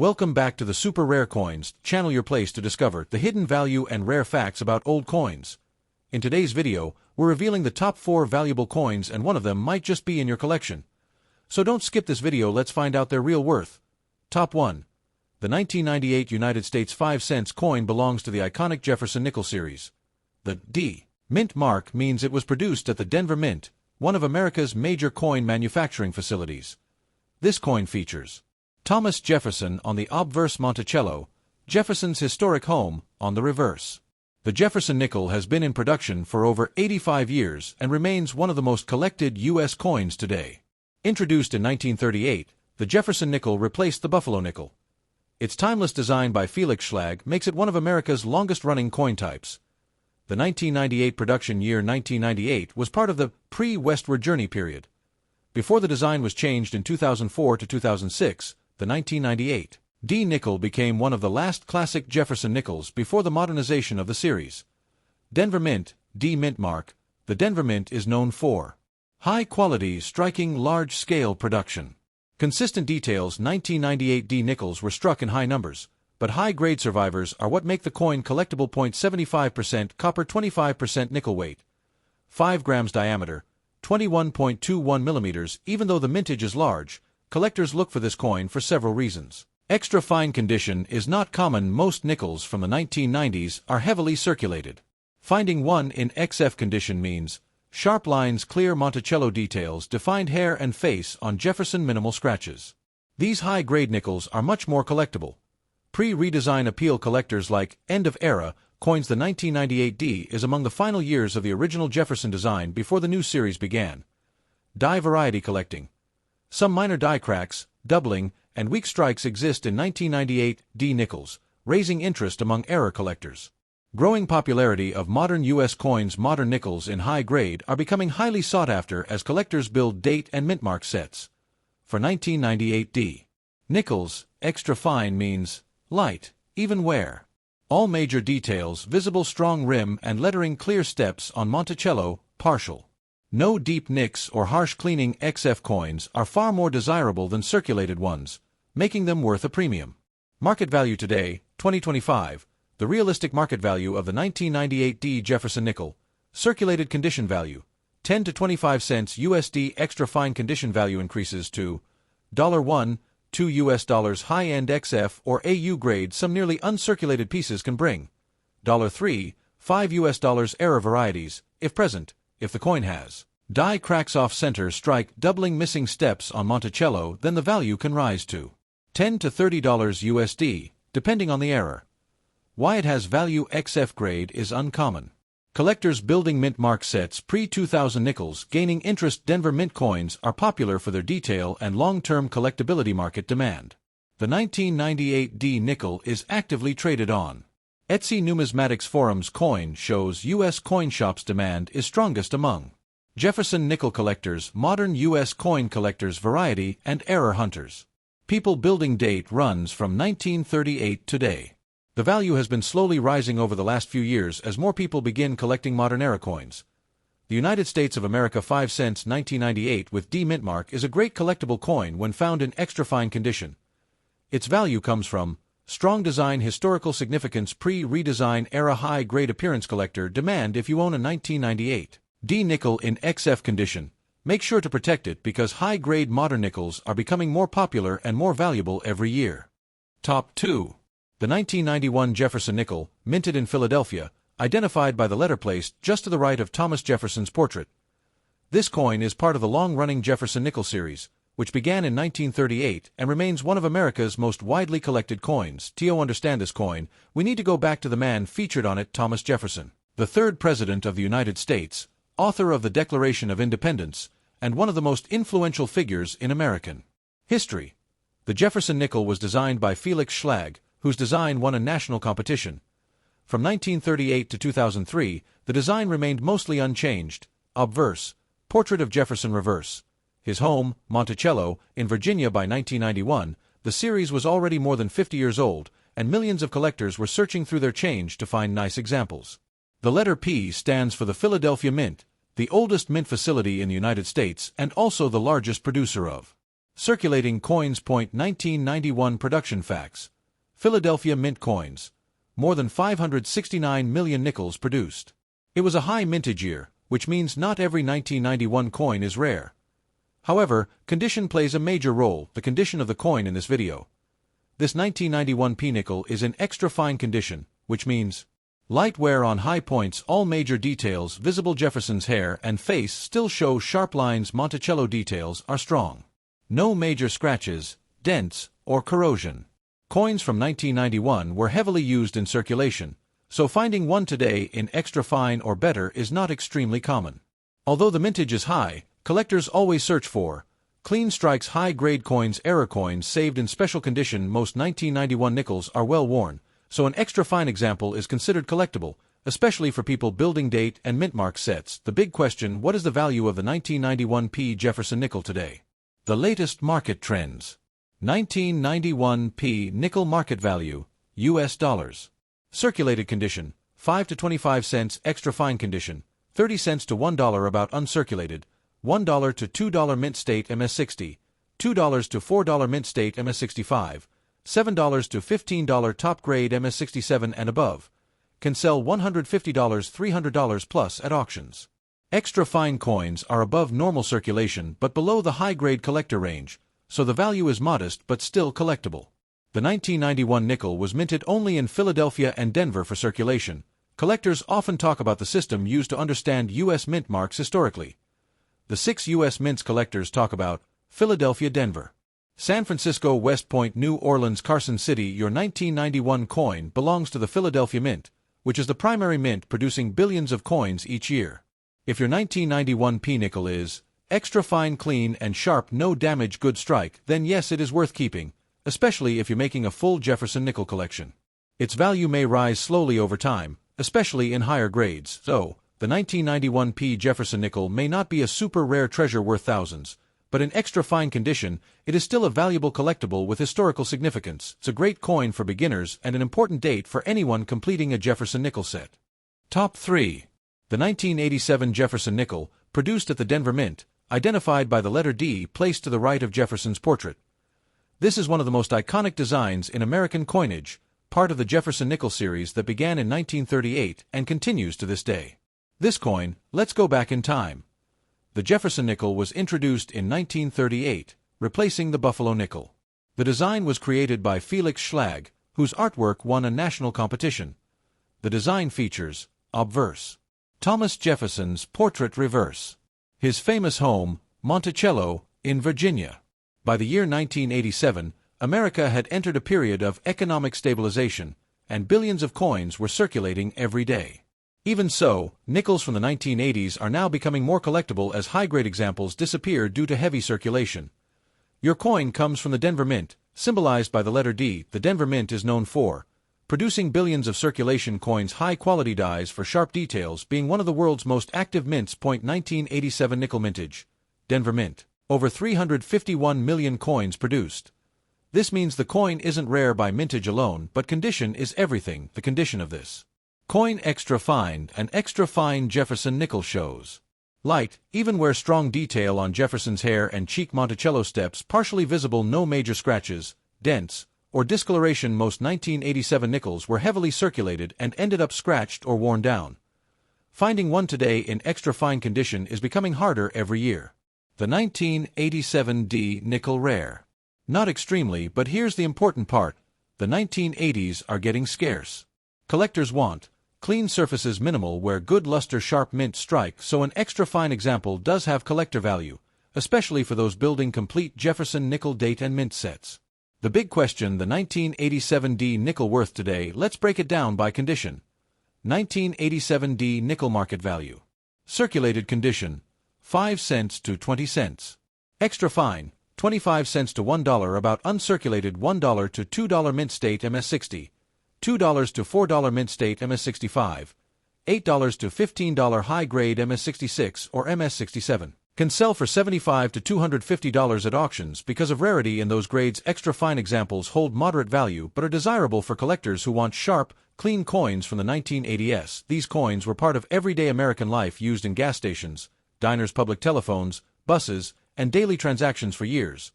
Welcome back to the Super Rare Coins channel, your place to discover the hidden value and rare facts about old coins. In today's video, we're revealing the top 4 valuable coins, and one of them might just be in your collection. So don't skip this video, let's find out their real worth. Top 1. The 1998 United States 5-cent coin belongs to the iconic Jefferson nickel series. The D Mint mark means it was produced at the Denver Mint, one of America's major coin manufacturing facilities. This coin features Thomas Jefferson on the obverse, Monticello, Jefferson's historic home, on the reverse. The Jefferson nickel has been in production for over 85 years and remains one of the most collected U.S. coins today. Introduced in 1938, the Jefferson nickel replaced the Buffalo nickel. Its timeless design by Felix Schlag makes it one of America's longest-running coin types. The 1998 production year 1998 was part of the pre-westward journey period. Before the design was changed in 2004 to 2006, the 1998 D nickel became one of the last classic Jefferson nickels before the modernization of the series. Denver Mint, D Mint mark. The Denver Mint is known for high-quality, striking, large-scale production. Consistent details. 1998 D nickels were struck in high numbers, but high-grade survivors are what make the coin collectible. 0.75% copper, 25% nickel weight, 5 grams diameter, 21.21 millimeters. Even though the mintage is large, collectors look for this coin for several reasons. Extra fine condition is not common. Most nickels from the 1990s are heavily circulated. Finding one in XF condition means sharp lines, clear Monticello details, defined hair and face on Jefferson, minimal scratches. These high-grade nickels are much more collectible. Pre-redesign appeal. Collectors like end of era coins. The 1998 D is among the final years of the original Jefferson design before the new series began. Die variety collecting. Some minor die cracks, doubling, and weak strikes exist in 1998 D nickels, raising interest among era collectors. Growing popularity of modern U.S. coins. Modern nickels in high grade are becoming highly sought after as collectors build date and mint mark sets. For 1998 D nickels, extra fine means light, even wear. All major details visible, strong rim and lettering, clear steps on Monticello, partial. No deep nicks or harsh cleaning. XF coins are far more desirable than circulated ones, making them worth a premium. Market value today, 2025. The realistic market value of the 1998 D Jefferson nickel. Circulated condition value, 10 to 25 cents USD. Extra fine condition value increases to $1, $2 high-end XF or AU grade. Some nearly uncirculated pieces can bring $3, $5 error varieties, if present. If the coin has die cracks off center, strike, doubling, missing steps on Monticello, then the value can rise to $10 to $30 USD, depending on the error. Why it has value. XF grade is uncommon. Collectors building mint mark sets. Pre-2000 nickels gaining interest. Denver Mint coins are popular for their detail and long-term collectability. Market demand. The 1998 D nickel is actively traded on Etsy. Numismatics forums. Coin shows U.S. coin shops demand is strongest among Jefferson nickel collectors, modern U.S. coin collectors, variety and error hunters. People building. Date runs from 1938 today. The value has been slowly rising over the last few years as more people begin collecting modern era coins. The United States of America 5 cents 1998 with D mint mark is a great collectible coin when found in extra fine condition. Its value comes from strong design, historical significance, pre-redesign era, high-grade appearance. Collector demand. If you own a 1998 D nickel in XF condition, make sure to protect it because high-grade modern nickels are becoming more popular and more valuable every year. Top 2. The 1991 Jefferson nickel, minted in Philadelphia, identified by the letter placed just to the right of Thomas Jefferson's portrait. This coin is part of the long-running Jefferson nickel series, which began in 1938 and remains one of America's most widely collected coins. To understand this coin, we need to go back to the man featured on it, Thomas Jefferson, the third President of the United States, author of the Declaration of Independence, and one of the most influential figures in American history. The Jefferson nickel was designed by Felix Schlag, whose design won a national competition. From 1938 to 2003, the design remained mostly unchanged. Obverse, portrait of Jefferson. Reverse, his home, Monticello, in Virginia. By 1991, the series was already more than 50 years old, and millions of collectors were searching through their change to find nice examples. The letter P stands for the Philadelphia Mint, the oldest mint facility in the United States and also the largest producer of Circulating coins. 1991 production facts. Philadelphia Mint coins. More than 569 million nickels produced. It was a high mintage year, which means not every 1991 coin is rare. However, condition plays a major role, the condition of the coin in this video. This 1991 P nickel is in extra fine condition, which means light wear on high points, all major details visible. Jefferson's hair and face still show sharp lines. Monticello details are strong. No major scratches, dents, or corrosion. Coins from 1991 were heavily used in circulation, so finding one today in extra fine or better is not extremely common. Although the mintage is high, collectors always search for clean strikes. High-grade coins. Error coins saved in special condition. Most 1991 nickels are well worn, so an extra fine example is considered collectible, especially for people building date and mint mark sets. The big question: what is the value of the 1991 P Jefferson nickel today? The latest market trends. 1991 P nickel market value, US dollars. Circulated condition, 5 to 25 cents. Extra fine condition, 30 cents to $1. About uncirculated, $1 to $2 mint state MS60, $2 to $4 mint state MS65, $7 to $15 top grade MS67 and above. Can sell $150, $300 plus at auctions. Extra fine coins are above normal circulation but below the high-grade collector range, so the value is modest but still collectible. The 1991 nickel was minted only in Philadelphia and Denver for circulation. Collectors often talk about the system used to understand U.S. mint marks historically. The 6 U.S. mints collectors talk about: Philadelphia, Denver, San Francisco, West Point, New Orleans, Carson City. Your 1991 coin belongs to the Philadelphia Mint, which is the primary mint producing billions of coins each year. If your 1991 P nickel is extra fine, clean, and sharp, no damage, good strike, then yes, it is worth keeping, especially if you're making a full Jefferson nickel collection. Its value may rise slowly over time, especially in higher grades, so the 1991 P Jefferson nickel may not be a super rare treasure worth thousands, but in extra fine condition, it is still a valuable collectible with historical significance. It's a great coin for beginners and an important date for anyone completing a Jefferson nickel set. Top 3. The 1987 Jefferson nickel, produced at the Denver Mint, identified by the letter D placed to the right of Jefferson's portrait. This is one of the most iconic designs in American coinage, part of the Jefferson nickel series that began in 1938 and continues to this day. This coin, let's go back in time. The Jefferson nickel was introduced in 1938, replacing the Buffalo nickel. The design was created by Felix Schlag, whose artwork won a national competition. The design features obverse Thomas Jefferson's portrait reverse. His famous home, Monticello, in Virginia. By the year 1987, America had entered a period of economic stabilization, and billions of coins were circulating every day. Even so, nickels from the 1980s are now becoming more collectible as high-grade examples disappear due to heavy circulation. Your coin comes from the Denver Mint, symbolized by the letter D. The Denver Mint is known for producing billions of circulation coins, high-quality dies for sharp details, being one of the world's most active mints. 1987 nickel mintage. Denver Mint. Over 351 million coins produced. This means the coin isn't rare by mintage alone, but condition is everything. The condition of this coin extra fine. An extra fine Jefferson nickel shows light, even where strong detail on Jefferson's hair and cheek. Monticello steps partially visible, no major scratches, dents, or discoloration. Most 1987 nickels were heavily circulated and ended up scratched or worn down. Finding one today in extra fine condition is becoming harder every year. The 1987 D nickel rare. Not extremely, but here's the important part. The 1980s are getting scarce. Collectors want clean surfaces, minimal wear, good luster, sharp mint strike, so an extra fine example does have collector value, especially for those building complete Jefferson nickel date and mint sets. The big question: the 1987 D nickel worth today? Let's break it down by condition. 1987 D nickel market value. Circulated condition, 5 cents to 20 cents. Extra fine, 25 cents to $1. About uncirculated, $1 to $2 mint state MS60, $2 to $4 mint state MS65, $8 to $15 high-grade MS66 or MS67. Can sell for $75 to $250 at auctions because of rarity in those grades. Extra fine examples hold moderate value but are desirable for collectors who want sharp, clean coins from the 1980s. These coins were part of everyday American life, used in gas stations, diners, public telephones, buses, and daily transactions for years.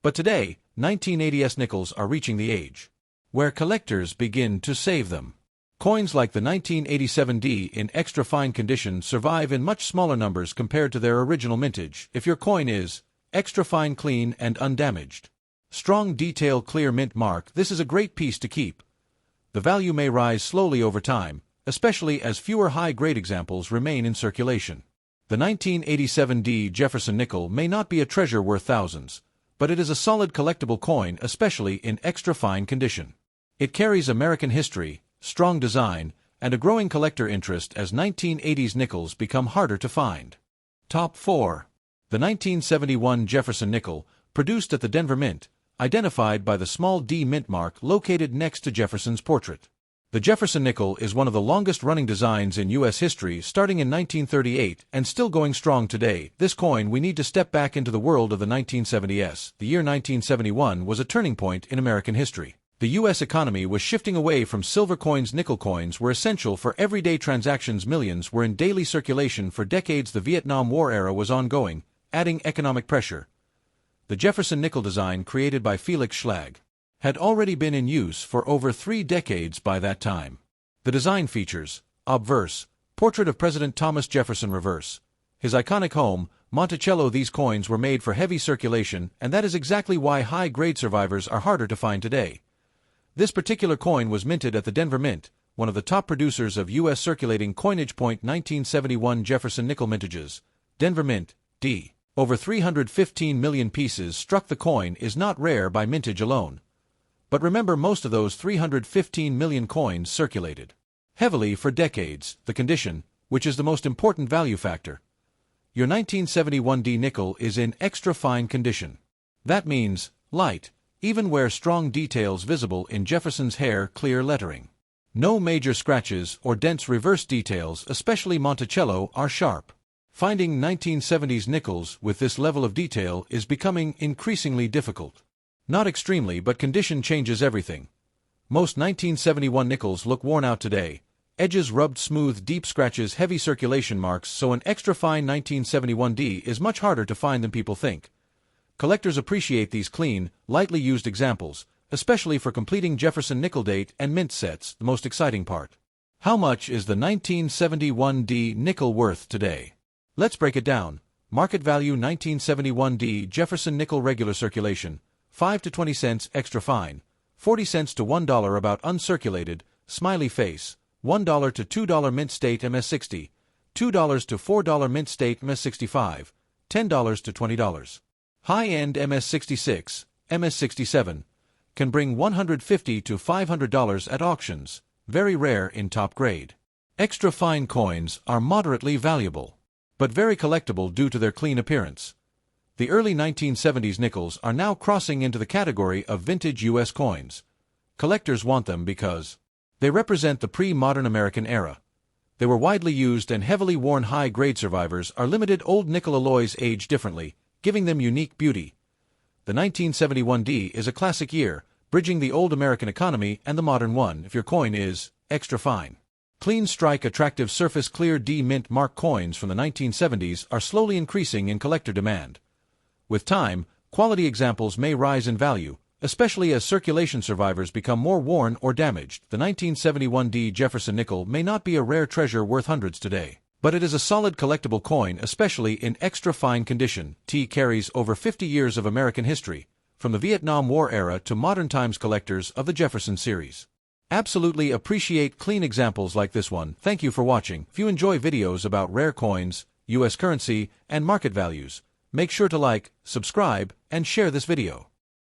But today, 1980s nickels are reaching the age where collectors begin to save them. Coins like the 1987D in extra fine condition survive in much smaller numbers compared to their original mintage if your coin is extra fine, clean, and undamaged. Strong detail, clear mint mark. This is a great piece to keep. The value may rise slowly over time, especially as fewer high-grade examples remain in circulation. The 1987D Jefferson nickel may not be a treasure worth thousands, but it is a solid collectible coin, especially in extra fine condition. It carries American history, strong design, and a growing collector interest as 1980s nickels become harder to find. Top 4. The 1971 Jefferson nickel, produced at the Denver Mint, identified by the small D mint mark located next to Jefferson's portrait. The Jefferson nickel is one of the longest-running designs in U.S. history, starting in 1938 and still going strong today. This coin, we need to step back into the world of the 1970s. The year 1971 was a turning point in American history. The U.S. economy was shifting away from silver coins. Nickel coins were essential for everyday transactions. Millions were in daily circulation for decades. The Vietnam War era was ongoing, adding economic pressure. The Jefferson nickel design, created by Felix Schlag, had already been in use for over 3 decades by that time. The design features obverse portrait of President Thomas Jefferson, reverse his iconic home, Monticello. These coins were made for heavy circulation, and that is exactly why high-grade survivors are harder to find today. This particular coin was minted at the Denver Mint, one of the top producers of U.S. circulating coinage. 1971 Jefferson nickel mintages. Denver Mint, D. Over 315 million pieces struck. The coin is not rare by mintage alone. But remember, most of those 315 million coins circulated heavily for decades. The condition, which is the most important value factor. Your 1971D nickel is in extra fine condition. That means light, even where strong details visible in Jefferson's hair, clear lettering. No major scratches or dents. Reverse details, especially Monticello, are sharp. Finding 1970s nickels with this level of detail is becoming increasingly difficult. Not extremely, but condition changes everything. Most 1971 nickels look worn out today. Edges rubbed smooth, deep scratches, heavy circulation marks, so an extra fine 1971D is much harder to find than people think. Collectors appreciate these clean, lightly used examples, especially for completing Jefferson nickel date and mint sets. The most exciting part. How much is the 1971D nickel worth today? Let's break it down. Market value: 1971D Jefferson nickel, regular circulation, 5 to 20 cents, extra fine, 40 cents to $1. About uncirculated, smiley face, $1 to $2 mint state MS60, $2 to $4 mint state MS65, $10 to $20. High-end MS66, MS67, can bring $150 to $500 at auctions, very rare in top grade. Extra fine coins are moderately valuable, but very collectible due to their clean appearance. The early 1970s nickels are now crossing into the category of vintage U.S. coins. Collectors want them because they represent the pre-modern American era. They were widely used and heavily worn. High-grade survivors are limited. Old nickel alloys age differently, giving them unique beauty. The 1971D is a classic year, bridging the old American economy and the modern one. If your coin is extra fine, clean strike, attractive surface, clear D mint mark, coins from the 1970s are slowly increasing in collector demand. With time, quality examples may rise in value, especially as circulation survivors become more worn or damaged. The 1971D Jefferson nickel may not be a rare treasure worth hundreds today, but it is a solid collectible coin, especially in extra fine condition. T carries over 50 years of American history, from the Vietnam War era to modern times. Collectors of the Jefferson series absolutely appreciate clean examples like this one. Thank you for watching. If you enjoy videos about rare coins, U.S. currency, and market values, make sure to like, subscribe, and share this video.